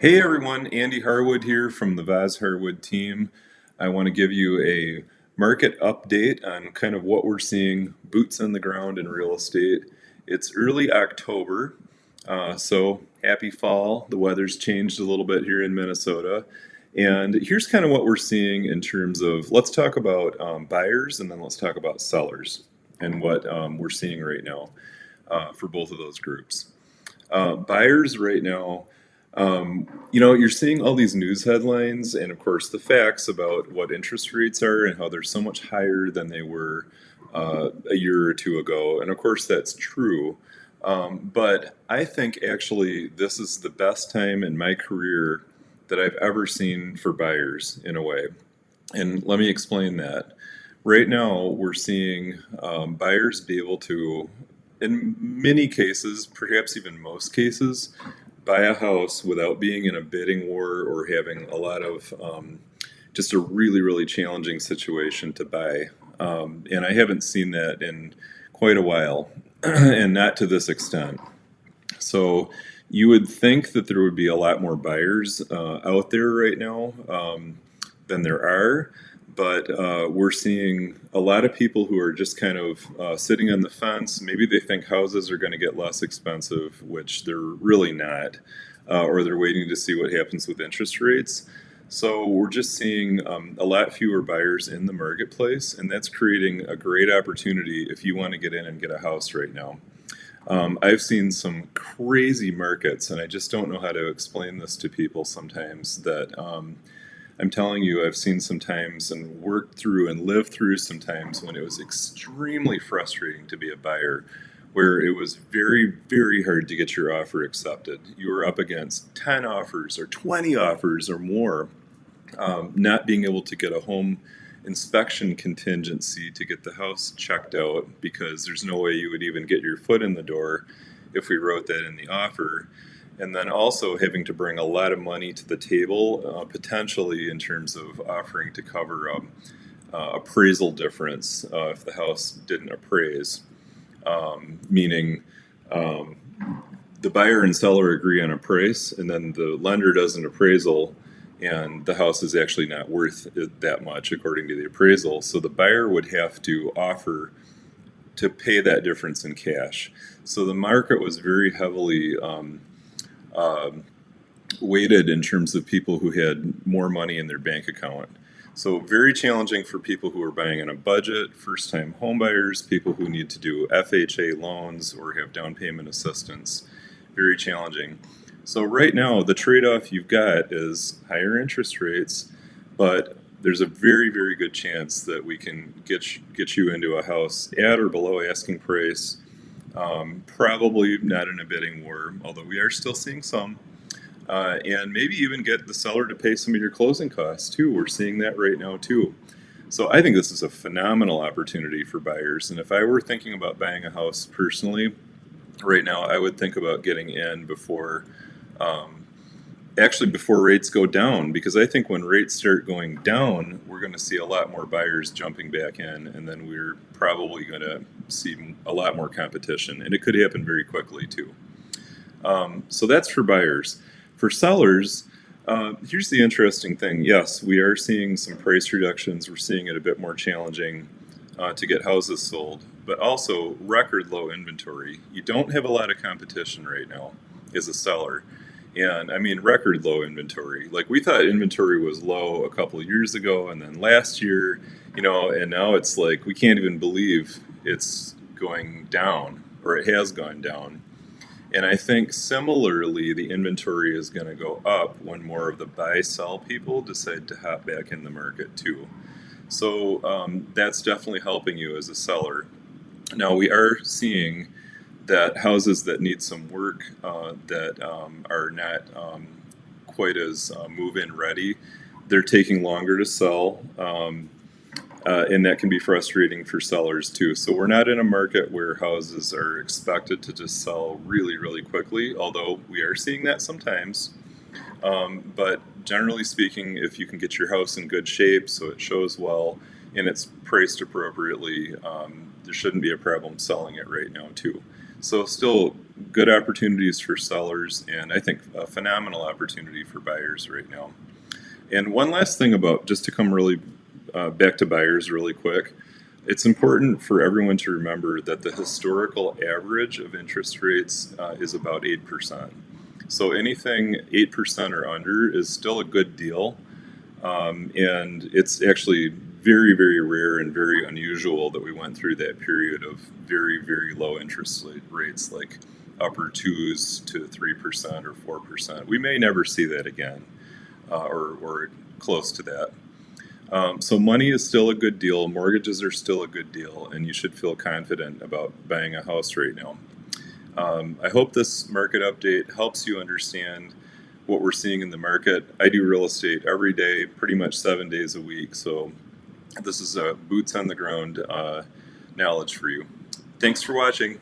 Hey everyone, Andy Harwood here from the Vaz Harwood Team. I want to give you a market update on kind of what we're seeing, boots on the ground in real estate. It's early October, so happy fall. The weather's changed a little bit here in Minnesota. And here's kind of what we're seeing in terms of let's talk about buyers and then let's talk about sellers and what we're seeing right now for both of those groups. Buyers right now, you're seeing all these news headlines and, of course, the facts about what interest rates are and how they're so much higher than they were a year or two ago. And, of course, that's true. But I think actually this is the best time in my career that I've ever seen for buyers in a way. And let me explain that. Right now, we're seeing buyers be able to, in many cases, perhaps even most cases, buy a house without being in a bidding war or having a lot of just a really, really challenging situation to buy. And I haven't seen that in quite a while, and not to this extent. So you would think that there would be a lot more buyers out there right now than there are, but we're seeing a lot of people who are just kind of sitting on the fence. Maybe they think houses are going to get less expensive, which they're really not, or they're waiting to see what happens with interest rates. So we're just seeing a lot fewer buyers in the marketplace, and that's creating a great opportunity if you want to get in and get a house right now. I've seen some crazy markets, and I just don't know how to explain this to people sometimes. That I'm telling you, I've seen some times and worked through and lived through some times when it was extremely frustrating to be a buyer, where it was very, very hard to get your offer accepted. You were up against 10 offers or 20 offers or more, not being able to get a home inspection contingency to get the house checked out because there's no way you would even get your foot in the door if we wrote that in the offer. And then also having to bring a lot of money to the table, potentially in terms of offering to cover appraisal difference if the house didn't appraise, meaning the buyer and seller agree on a price, and then the lender does an appraisal, and the house is actually not worth that much according to the appraisal. So the buyer would have to offer to pay that difference in cash. So the market was very heavily weighted in terms of people who had more money in their bank account. So very challenging for people who are buying on a budget, first-time home buyers, people who need to do FHA loans or have down payment assistance. Very challenging. So right now, the trade-off you've got is higher interest rates, but there's a very, very good chance that we can get you into a house at or below asking price. Probably not in a bidding war, although we are still seeing some. And maybe even get the seller to pay some of your closing costs too. We're seeing that right now too. So I think this is a phenomenal opportunity for buyers. And if I were thinking about buying a house personally, right now I would think about getting in before, actually before rates go down, because I think when rates start going down, we're going to see a lot more buyers jumping back in, and then we're probably going to see a lot more competition, and it could happen very quickly too. So that's for buyers. For sellers, here's the interesting thing. Yes, we are seeing some price reductions. We're seeing it a bit more challenging to get houses sold, but also record low inventory. You don't have a lot of competition right now as a seller. And I mean, record low inventory. Like, we thought inventory was low a couple of years ago, and then last year, and now it's like we can't even believe it's going down, or it has gone down. And I think similarly, the inventory is going to go up when more of the buy sell people decide to hop back in the market too. So that's definitely helping you as a seller. Now, we are seeing that houses that need some work that are not quite as move-in ready, they're taking longer to sell. And that can be frustrating for sellers too. So we're not in a market where houses are expected to just sell really, really quickly, although we are seeing that sometimes. But generally speaking, if you can get your house in good shape so it shows well and it's priced appropriately, there shouldn't be a problem selling it right now too. So still good opportunities for sellers, and I think a phenomenal opportunity for buyers right now. And one last thing about, just to come really back to buyers really quick, it's important for everyone to remember that the historical average of interest rates is about 8%. So anything 8% or under is still a good deal. And it's actually very, very rare and very unusual that we went through that period of very, very low interest rates, like upper 2s to 3% or 4%. We may never see that again, or close to that. So money is still a good deal, mortgages are still a good deal, and you should feel confident about buying a house right now. I hope this market update helps you understand what we're seeing in the market. I do real estate every day, pretty much 7 days a week, so this is a boots on the ground knowledge for you. Thanks for watching.